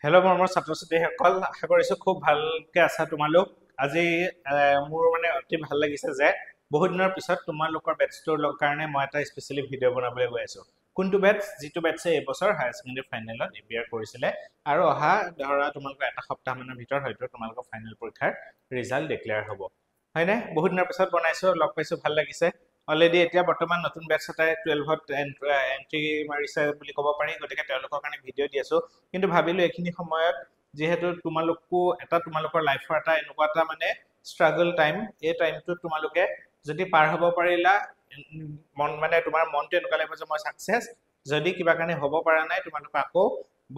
hello' মোৰ ছাত্ৰ ছাত্ৰীসকল আশা কৰিছোঁ খুব ভালকে আছা তোমালোক আজি মোৰ মানে অতি ভাল লাগিছে যে বহুত দিনৰ পিছত তোমালোকৰ বেটছটোৰ কাৰণে মই এটা স্পেচিয়েলি ভিডিঅ' বনাবলৈ গৈ আছোঁ কোনটো বেটছ যিটো বেটছে এই বছৰ হায়াৰ ছেকেণ্ডেৰী ফাইনেলত এপিয়াৰ কৰিছিলে আৰু অহা ধৰা তোমালোকৰ এটা সপ্তাহমানৰ ভিতৰত হয়তো তোমালোকৰ ফাইনেল পৰীক্ষাৰ ৰিজাল্ট ডিক্লেয়াৰ হ'ব হয়নে বহুত দিনৰ পিছত বনাইছোঁ লগ পাইছোঁ ভাল লাগিছে অলৰেডি এতিয়া বৰ্তমান নতুন বেটছ এটাই 12ত এন্ট্ৰি মাৰিছে বুলি ক'ব পাৰি গতিকে তেওঁলোকৰ কাৰণে ভিডিঅ' দি আছোঁ কিন্তু ভাবিলোঁ এইখিনি সময়ত যেহেতু তোমালোকৰ লাইফৰ এটা এনেকুৱা এটা মানে ষ্ট্ৰাগল টাইম এই টাইমটো তোমালোকে যদি পাৰ হ'ব পাৰিলা মন মানে তোমাৰ মনটো এনেকুৱা লাগিব যে মই ছাকচেছ যদি কিবা কাৰণে হ'ব পৰা নাই তোমালোকে আকৌ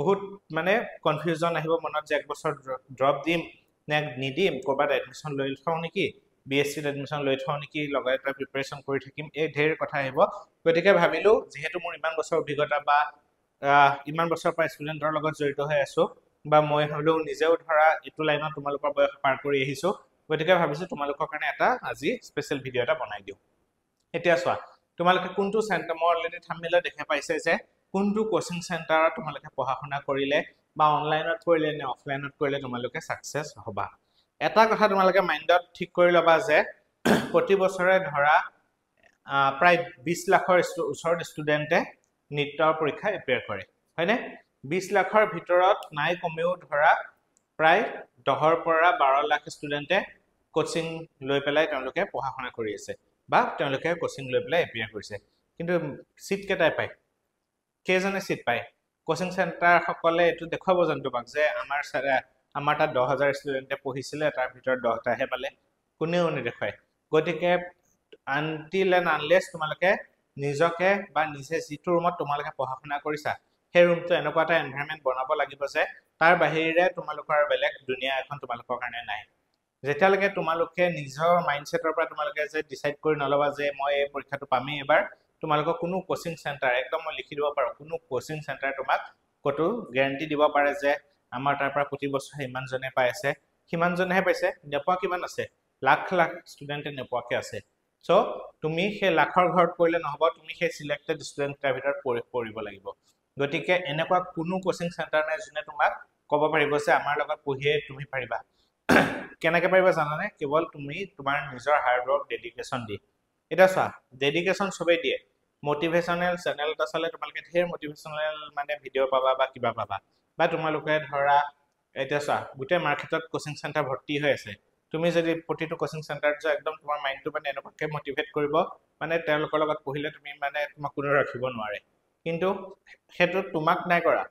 বহুত মানে কনফিউজন আহিব মনত যে এক বছৰ ড্ৰপ দিম নে নিদিম ক'ৰবাত এডমিশ্যন লৈ থওঁ নেকি BSCত এডমিশ্যন লৈ থওঁ নেকি লগত এটা প্ৰিপাৰেশ্যন কৰি থাকিম এই ঢেৰ কথা আহিব গতিকে ভাবিলোঁ যিহেতু মোৰ ইমান বছৰ অভিজ্ঞতা বা ইমান বছৰৰ পৰা ষ্টুডেণ্টৰ লগত জড়িত হৈ আছোঁ বা মই হ'লেও নিজেও ধৰা এইটো লাইনত তোমালোকৰ বয়স পাৰ কৰি আহিছোঁ গতিকে ভাবিছোঁ তোমালোকৰ কাৰণে এটা আজি স্পেচিয়েল ভিডিঅ' এটা বনাই দিওঁ এতিয়া চোৱা তোমালোকে কোনটো চেণ্টাৰ মই অলৰেডি থাম্বনেইলত দেখা পাইছে যে কোনটো কোচিং চেণ্টাৰত তোমালোকে পঢ়া শুনা কৰিলে বা অনলাইনত কৰিলে নে অফলাইনত কৰিলে তোমালোকে ছাকচেছ হ'বা এটা কথা তোমালোকে মাইণ্ডত ঠিক কৰি ল'বা যে প্ৰতি বছৰে ধৰা প্ৰায় 20 লাখৰ ওচৰত ষ্টুডেণ্টে নিটৰ পৰীক্ষা এপিয়াৰ কৰে হয়নে 20 লাখৰ ভিতৰত নাই কমেও ধৰা প্ৰায় 10ৰ পৰা 12 লাখ ষ্টুডেণ্টে কোচিং লৈ পেলাই তেওঁলোকে পঢ়া শুনা কৰি আছে বা তেওঁলোকে কোচিং লৈ পেলাই এপিয়াৰ কৰিছে কিন্তু সিট কেইটাই পায় কেইজনে সিট পায় কোচিং চেণ্টাৰ সকলে এইটো দেখুৱাব জানো তোমাক যে আমাৰ তাত 10,000 ষ্টুডেণ্টে পঢ়িছিলে তাৰ ভিতৰত 10টাহে পালে কোনেও নেদেখুৱায় গতিকে আনটিল এণ্ড আনলেছ তোমালোকে নিজকে বা নিজে যিটো ৰুমত তোমালোকে পঢ়া শুনা কৰিছা সেই ৰুমটো এনেকুৱা এটা এনভাইৰনমেণ্ট বনাব লাগিব যে তাৰ বাহিৰে তোমালোকৰ বেলেগ দুনিয়া এখন তোমালোকৰ কাৰণে নাই যেতিয়ালৈকে তোমালোকে নিজৰ মাইণ্ডছেটৰ পৰা তোমালোকে যে ডিচাইড কৰি নল'বা যে মই এই পৰীক্ষাটো পামেই এবাৰ তোমালোকৰ কোনো কোচিং চেণ্টাৰ একদম মই লিখি দিব পাৰোঁ কোনো কোচিং চেণ্টাৰ তোমাক ক'তো গেৰাণ্টি দিব পাৰে যে আমাৰ তাৰ পৰা প্ৰতি বছৰে ইমানজনে পাই আছে সিমানজনেহে পাইছে নেপোৱা কিমান আছে লাখ লাখ ষ্টুডেণ্টে নেপোৱাকৈ আছে চ' তুমি সেই লাখৰ ঘৰত পৰিলে নহ'ব তুমি সেই চিলেক্টেড ষ্টুডেণ্টৰ ভিতৰত পৰিব লাগিব গতিকে এনেকুৱা কোনো কোচিং চেণ্টাৰ নাই যোনে তোমাক ক'ব পাৰিব যে আমাৰ লগত পঢ়িয়ে তুমি পাৰিবা কেনেকৈ পাৰিবা জানানে কেৱল তুমি তোমাৰ নিজৰ হাৰ্ড ৱৰ্ক ডেডিকেশ্যন দি এতিয়া চোৱা ডেডিকেশ্যন চবেই দিয়ে মটিভেশ্যনেল চেনেল এটা চালে তোমালোকে ঢেৰ মটিভেশ্যনেল মানে ভিডিঅ' পাবা বা কিবা পাবা বা তোমালোকে ধৰা এতিয়া চোৱা গোটেই মাৰ্কেটত কোচিং চেণ্টাৰ ভৰ্তি হৈ আছে তুমি যদি প্ৰতিটো কোচিং চেণ্টাৰত যোৱা একদম তোমাৰ মাইণ্ডটো মানে এনেকুৱাকৈ মটিভেট কৰিব মানে তেওঁলোকৰ লগত পঢ়িলে তুমি মানে তোমাক কোনো ৰাখিব নোৱাৰে কিন্তু সেইটো তোমাক নাই কৰা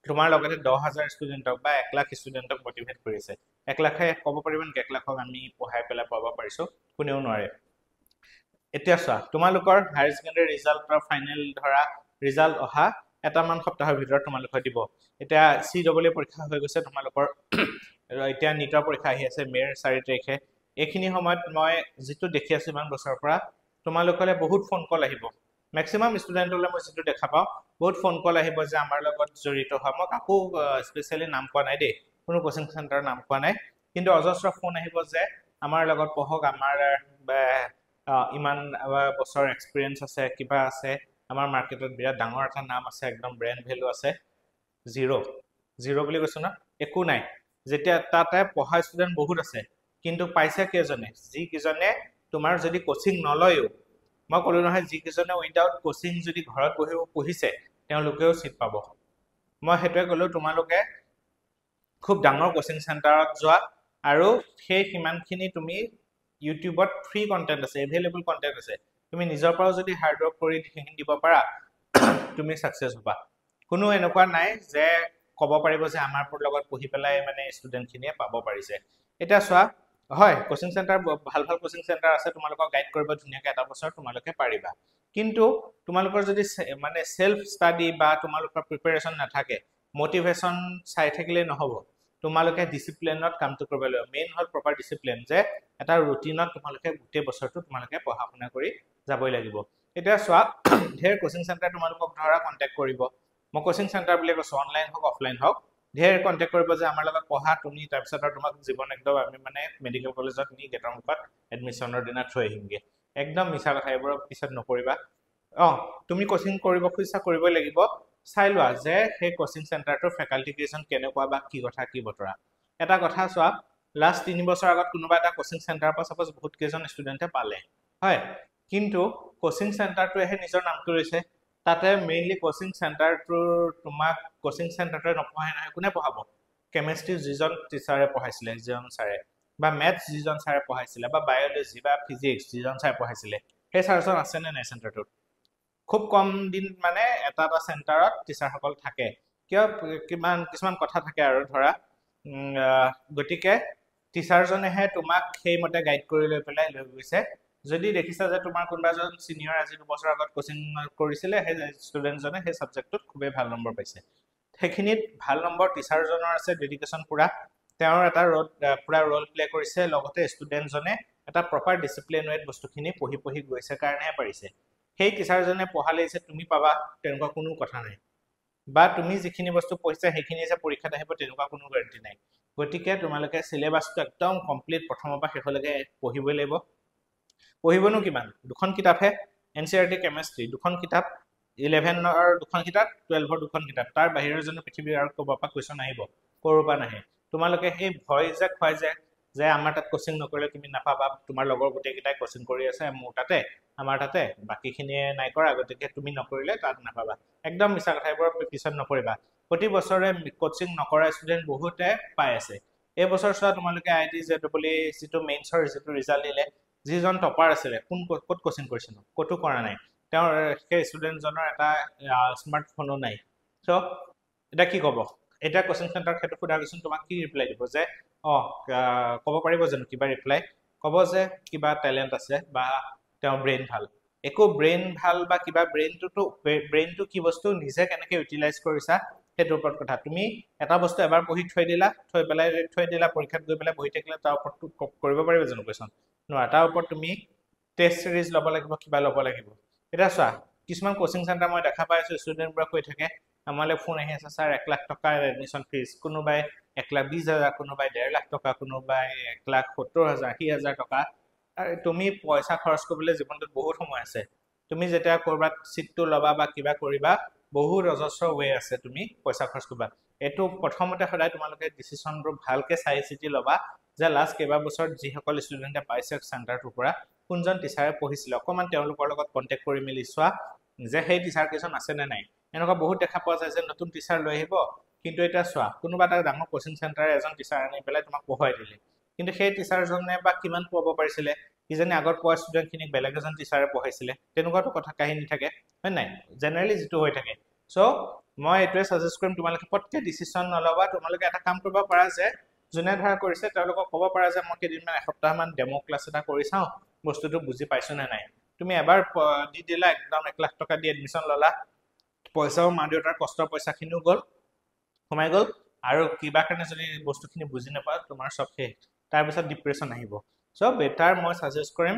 তোমাৰ লগতে 10,000 ষ্টুডেণ্টক বা 1 লাখ ষ্টুডেণ্টক মটিভেট কৰিছে 1 লাখে ক'ব পাৰিব নেকি 1 লাখক আমি পঢ়াই পেলাই পাব পাৰিছোঁ কোনেও নোৱাৰে এতিয়া চোৱা তোমালোকৰ হায়াৰ ছেকেণ্ডেৰী ৰিজাল্টৰ ফাইনেল ধৰা ৰিজাল্ট অহা এটামান সপ্তাহৰ ভিতৰত তোমালোকে দিব এতিয়া CW পৰীক্ষা হৈ গৈছে তোমালোকৰ এতিয়া নিটৰ পৰীক্ষা আহি আছে মে'ৰ 4 তাৰিখে এইখিনি সময়ত মই যিটো দেখি আছোঁ ইমান বছৰৰ পৰা তোমালোকলৈ বহুত ফোন কল আহিব মেক্সিমাম ষ্টুডেণ্টলৈ মই যিটো দেখা পাওঁ বহুত ফোন কল আহিব যে আমাৰ লগত জড়িত হোৱা মই কাকো স্পেচিয়েলি নাম কোৱা নাই দেই কোনো কোচিং চেণ্টাৰৰ নাম কোৱা নাই কিন্তু অজস্ৰ ফোন আহিব যে আমাৰ লগত পঢ়ক আমাৰ ইমান বছৰ এক্সপিৰিয়েঞ্চ আছে কিবা আছে আমাৰ মাৰ্কেটত বিৰাট ডাঙৰ এটা নাম আছে একদম ব্ৰেণ্ড ভেলু আছে জিৰ' বুলি কৈছোঁ না একো নাই যেতিয়া তাতে পঢ়া ষ্টুডেণ্ট বহুত আছে কিন্তু পাইছে কেইজনে যিকেইজনে তোমাৰ যদি কোচিং নলয়ও মই ক'লোঁ নহয় যিকেইজনে উইদাউট কোচিং যদি ঘৰত পঢ়িছে তেওঁলোকেও চিট পাব মই সেইটোৱে ক'লোঁ তোমালোকে খুব ডাঙৰ কোচিং চেণ্টাৰত যোৱা আৰু সেই সিমানখিনি তুমি ইউটিউবত ফ্ৰী কণ্টেণ্ট আছে এভেইলেবল কণ্টেণ্ট আছে তুমি নিজৰ পৰাও যদি হাৰ্ড ৱৰ্ক কৰি সেইখিনি দিব পাৰা তুমি ছাকচেছ হ'বা কোনো এনেকুৱা নাই যে ক'ব পাৰিব যে আমাৰ লগত পঢ়ি পেলাই মানে ষ্টুডেণ্টখিনিয়ে পাব পাৰিছে এতিয়া চোৱা হয় কোচিং চেণ্টাৰ ভাল ভাল কোচিং চেণ্টাৰ আছে তোমালোকক গাইড কৰিব ধুনীয়াকৈ এটা বছৰ তোমালোকে পাৰিবা কিন্তু তোমালোকৰ যদি মানে সেলফ ষ্টাডি বা তোমালোকৰ প্ৰিপাৰেশ্যন নাথাকে মটিভেশ্যন চাই থাকিলে নহ'ব তোমালোকে ডিসিপ্লিনত কামটো কৰিব লাগিব মেইন হ'ল প্ৰপাৰ ডিসিপ্লিন যে এটা ৰুটিনত তোমালোকে গোটেই বছৰটো তোমালোকে পঢ়া শুনা কৰি যাবই লাগিব এতিয়া চোৱা ঢেৰ কোচিং চেণ্টাৰ তোমালোকক ধৰা কন্টেক্ট কৰিব মই কোচিং চেণ্টাৰ বুলি কৈছোঁ অনলাইন হওক অফলাইন হওক ঢেৰ কন্টেক্ট কৰিব যে আমাৰ লগত পঢ়া তুমি তাৰপিছত আৰু তোমাক জীৱন একদম আমি মানে মেডিকেল কলেজত নি গেটৰ মুখত এডমিশ্যনৰ দিনা থৈ আহিমগে একদম মিছা কথা এইবোৰ পিছত নকৰিবা তুমি কোচিং কৰিব খুজিছা কৰিবই লাগিব চাই লোৱা যে সেই কোচিং চেণ্টাৰটোৰ ফেকাল্টি কেইজন কেনেকুৱা বা কি কথা কি বতৰা এটা কথা চোৱা লাষ্ট 3 বছৰ আগত কোনোবা এটা কোচিং চেণ্টাৰৰ পৰা সাপোজ বহুত কেইজন ষ্টুডেণ্টে পালে হয় কিন্তু কোচিং চেণ্টাৰটোৱে নিজৰ নামটো লৈছে তাতে মেইনলি কোচিং চেণ্টাৰটোৰ তোমাক কোচিং চেণ্টাৰটোৱে নপঢ়ায় নহয় কোনে পঢ়াব কেমিষ্ট্ৰি যিজন টিচাৰে পঢ়াইছিলে যিজন ছাৰে বা মেথছ যিজন ছাৰে পঢ়াইছিলে বা বায়'লজি বা ফিজিক্স যিজন ছাৰে পঢ়াইছিলে সেই ছাৰজন আছেনে নাই চেণ্টাৰটোত খুব কম দিন মানে এটা চেণ্টাৰত টিচাৰসকল থাকে কিয় কিছুমান কথা থাকে আৰু ধৰা গতিকে টিচাৰজনেহে তোমাক সেইমতে গাইড কৰি লৈ পেলাই লৈ গৈছে যদি দেখিছা যে তোমাৰ কোনোবা এজন সিনিয়ৰ আজি 2 বছৰ আগত কোচিং কৰিছিলে সেই ষ্টুডেণ্টজনে সেই সাবজেক্টটোত খুবেই ভাল নম্বৰ পাইছে সেইখিনিত ভাল নম্বৰ টিচাৰজনৰ আছে ডেডিকেশ্যন পুৰা তেওঁৰ এটা পুৰা ৰোল প্লে কৰিছে লগতে ষ্টুডেণ্টজনে এটা প্ৰপাৰ ডিসিপ্লিন ৱেত বস্তুখিনি পঢ়ি গৈছে কাৰণেহে পাৰিছে সেই টিচাৰজনে পঢ়ালে যে তুমি পাবা তেনেকুৱা কোনো কথা নাই বা তুমি যিখিনি বস্তু পঢ়িছা সেইখিনি যে পৰীক্ষাত আহিব তেনেকুৱা কোনো গ্যাৰান্টি নাই গতিকে তোমালোকে সিলেবাসটো একদম কমপ্লিট প্ৰথমৰ পৰা শেষলৈকে পঢ়িবই লাগিব পঢ়িবনো কিমান দুখন কিতাপহে এনচিইআৰটি কেমিষ্ট্ৰি দুখন কিতাপ 11 ৰ দুখন কিতাপ 12 ৰ দুখন কিতাপ তাৰ বাহিৰৰ জন্য পৃথিৱীৰ আৰু ক'ব পৰা কোৱেশ্চন আহিব কৰবা নাহে তোমালোকে সেই ভয় যে খুৱাই যে আমাৰ তাত কোচিং নকৰিলে তুমি নাপাবা তোমাৰ লগৰ গোটেই কিটাই কোচিং কৰি আছে মোৰ তাতে আমাৰ তাতে বাকিখিনিয়ে নাই কৰা গতিকে তুমি নকৰিলে তাত নাপাবা একদম মিছা কথাইবোৰ পিছত নকৰিবা প্ৰতি বছৰে কোচিং নকৰা ষ্টুডেণ্ট বহুতে পাই আছে এই বছৰ চোৱা তোমালোকে আইডি জেডব্লিউ যিটো মেইনছৰ যিটো ৰিজাল্ট দিলে যিজন টপাৰ আছিলে কোন ক'ত কোচিং কৰিছিল ক'তো কৰা নাই তেওঁৰ সেই ষ্টুডেণ্টজনৰ এটা স্মাৰ্টফোনো নাই সো এটা কি ক'ব এটা কোচিং চেণ্টাৰ ক্ষেত্ৰত সোধা গৈছিল তোমাক কি ৰিপ্লাই দিব যে ক'ব পাৰিব জানো কিবা ৰিপ্লাই ক'ব যে কিবা টেলেণ্ট আছে বা তেওঁৰ ব্ৰেইন ভাল একো ব্ৰেইন ভাল বা কিবা ব্ৰেইনটো কি বস্তু নিজে কেনেকৈ ইউটিলাইজ কৰিছা সেইটোৰ ওপৰত কথা তুমি এটা বস্তু এবাৰ পঢ়ি থৈ দিলা পৰীক্ষাত গৈ পেলাই বহি থাকিলে তাৰ ওপৰত কৰিব পাৰিব জানো কোৱেশ্চন নোৱা তাৰ ওপৰত তুমি টেষ্ট সিৰিজ ল'ব লাগিব কিবা ল'ব লাগিব এটা চোৱা কিছুমান কোচিং চেণ্টাৰ মই দেখা পাই আছো ষ্টুডেণ্টবোৰে কৈ থাকে আমালে ফোন আহি আছে স্যাৰ 1 লাখ টকা এডমিশন ফিজ কোনোবাই 1,20,000 কোনোবাই 1.5 লাখ টকা কোনোবাই 1,70,000 80,000 টকা আৰু তুমি পইচা খৰচ কৰিবলৈ জীৱনটোত বহুত সময় আছে তুমি যেতিয়া কৰবাত সিটটো লবা বা কিবা কৰিবা বহুত অজস্ৰ ৱে আছে তুমি পইচা খৰচ কৰিবা এটো প্ৰথমতে সদায় তোমালোকে ডিসিশনবোৰ ভালকে চাই চিটি লবা যে লাষ্ট কেবা বছৰ যিসকল ষ্টুডেণ্টে পাইছে চেণ্টাৰটোৰ পৰা কোনজন টিচাৰে পঢ়িছিল অকমান তেওঁলোকৰ লগত কন্টেক্ট কৰি মিলি চোৱা যে সেই টিচাৰ কেজন আছে নে নাই এনেকুৱা বহুত দেখা পোৱা যায় যে নতুন টিচাৰ লৈ আহিব কিন্তু এটা চোৱা কোনোবা এটা ডাঙৰ কোচিং চেণ্টাৰে এজন টিচাৰ আনি পেলাই তোমাক পঢ়াই দিলে কিন্তু সেই টিচাৰজনে বা কিমান পঢ়াব পাৰিছিলে কিজনে আগত পোৱা ষ্টুডেণ্টখিনিক বেলেগ এজন টিচাৰে পঢ়াইছিলে তেনেকুৱাটো কথা কাহিনী থাকে হয় নাই জেনাৰেলি যেটো হৈ থাকে সো মই এটোৱে সাজেষ্ট কৰিম তোমালোকে পটকে ডিসিশন নলবা তোমালোকে এটা কাম কৰিব পাৰা যে জুনে ধৰা কৰিছে তেওঁলোকক ক'ব পাৰা যে মই কেদিনমান এসপ্তাহ মান ডেমো ক্লাছ এটা কৰি চাও বস্তুটো বুজি পাইছো নে নাই তুমি এবাৰ দি দিলা একদম 1 লাখ টকা দি এডমিশন ললা পইচাও মা দেউতাৰ কষ্টৰ পইচাখিনিও গল সোমাই গল আৰু কিবা কাৰণে যদি বস্তুখিনি বুজি নাপা তোমাৰ সব শেষ তাৰ পিছত ডিপ্ৰেছন আহিব সো বেটাৰ মই সাজেষ্ট কৰিম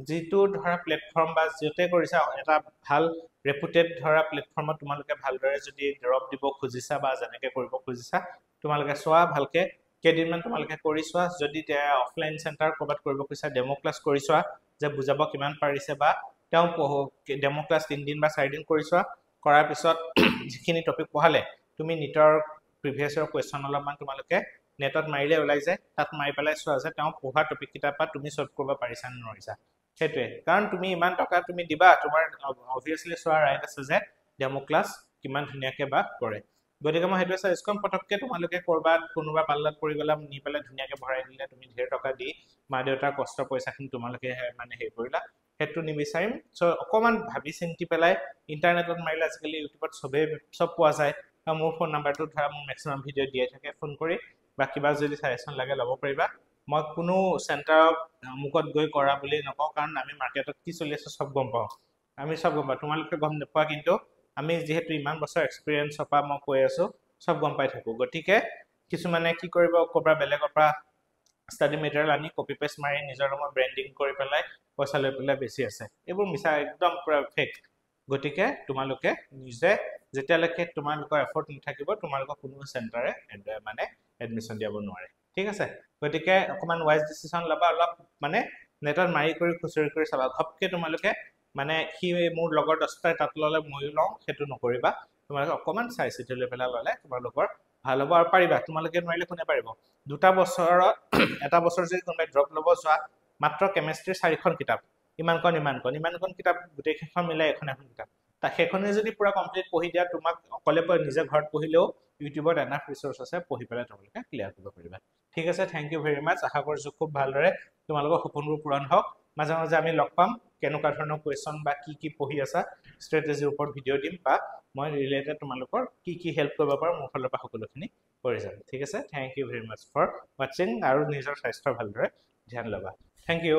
যেটো ধৰা প্ল্যাটফৰ্ম বা যেতে কৰিছা এটা ভাল ৰেপুটেড ধৰা প্ল্যাটফৰ্মত তোমালোকে ভালদৰে যদি ড্ৰপ দিব খুজিছা বা জনেকে কৰিব খুজিছা তোমালোকে চোৱা ভালকে কেদিনমান তোমালোকে কৰি চোৱা যদি অফলাইন চেণ্টাৰ কৰবাত কৰিব খুজিছা ডেমো ক্লাছ কৰি চোৱা যে বুজাব কিমান পাৰিছে বা তেওঁ ডেমো ক্লাছ 3 দিন বা 4 দিন কৰি চোৱা কৰাৰ পিছত যিখিনি টপিক পঢ়ালে তুমি নিটৰ প্ৰিভিয়াস ইয়াৰ কোৱেশ্চন অলপমান তোমালোকে নেটত মাৰিলে ওলাই যায় তাত মাৰি পেলাই চোৱা যে তেওঁ পঢ়া টপিক কিটা পা তুমি সলভ কৰিব পাৰিছা নে নোৱাৰিছা সেইটোৱে কাৰণ তুমি ইমান টকা তুমি দিবা তোমাৰ অবভিয়াসলি চোৱা ৰাইট আছে যে ডেমো ক্লাছ কিমান ধুনিয়াকে বা কৰে গতিকে মই হেতু সাজেষ্ট কৰিম পটককে তোমালোকে কৰবাত কোনোবা পাল্লাত পৰি গলা নি পেলাই ধুনিয়াকে ভৰাই দিলে তুমি ঢেৰ টকা দি মা দেউতাৰ কষ্ট পইচাখিনি তোমালোকে মানে হে কৰিলা হেতু নিবিচাৰিম সো অকমান ভাবি চিন্তি পেলাই ইন্টাৰনেটত মাৰিলে আজিকালি ইউটিউবত সব পোৱা যায় মোৰ ফোন নাম্বাৰটো ধৰা মোৰ মেক্সিমাম ভিডিও দিয়ে থাকে ফোন কৰি বা কিবা যদি সাজেশন লাগে ল'ব পাৰিবা মই কোনো চেণ্টাৰ মুকত গৈ কৰা বুলি নকওঁ কাৰণ আমি মাৰ্কেটত কি চলি আছে সব গম পাওঁ আমি সব গম পাওঁ তোমালোকে গম নপোৱা কিন্তু আমি যেহেতু ইমান বছৰ এক্সপেৰিয়েন্স হপা মই কৈ আছো সব গম পাই থাকো গতিকে কিছুমানে কি কৰিব কবৰা বেলেগৰ পৰা ষ্টাডি মেটেৰিয়েল আনি কপি পেস্ট মাৰি নিজৰ নামত ব্ৰ্যান্ডিং কৰি পেলাই পইচা লৈ পেলাই বেছি আছে এইবোৰ মিছা একদম পুৰা ফেক গতিকে তোমালোকে নিজে যেতিয়ালৈকে তোমালোকৰ এফৰ্ট নাথাকিব তোমালোকৰ কোনো চেণ্টাৰে মানে এডমিশন দিয়াব নোৱাৰে ঠিক আছে গতিকে অকমান ওয়াইজ ডিসিশন লবা অলপ মানে নেটত মাৰি কৰি খুচৰি কৰি চাবা ঘপকে তোমালোকে মানে কি মোৰ লগৰ 10টা তাত ললে মইও লওঁ হেতু নকৰিবা তোমালোকে অকণমান চাই চিতি লৈ পেলাই ল'লে তোমালোকৰ ভাল হ'ব আৰু পাৰিবা তোমালোকে নোৱাৰিলে কোনে পাৰিব 2টা বছৰত এটা বছৰ যদি কোনোবাই ড্ৰপ ল'ব যোৱা মাত্ৰ কেমিষ্ট্ৰি 4খন কিতাপ ইমানখন কিতাপ গোটেইখন মিলাই এখন কিতাপ তা সেইখনে যদি পুৰা কমপ্লিট পঢ়ি দিয়া তোমাক অকলে নিজে ঘৰত পঢ়িলেও ইউটিউবত এনাফ ৰিসোৰ্স আছে পঢ়ি পেলাই তোমালোকে ক্লিয়াৰ কৰিব পাৰিবা ঠিক আছে থ্যাংক ইউ ভেৰি মাচ আশা কৰিছো খুব ভালদৰে তোমালোকৰ সপোনবোৰ পূৰণ হওক মাজে মাজে আমি লগ পাম কেনেকুৱা ধৰণৰ কোৱেশ্চন বা কি পঢ়ি আছা ষ্ট্ৰেটেজিৰ ওপৰত ভিডিঅ' দিম বা মই ৰিলেটেড তোমালোকৰ কি হেল্প কৰিব পাৰো মোৰ ফালৰ পৰা সকলোখিনি কৰি যাম ঠিক আছে thank you very much for watching আৰু নিজৰ স্বাস্থ্য ভালদৰে ধ্যান ল'বা থ্যাংক ইউ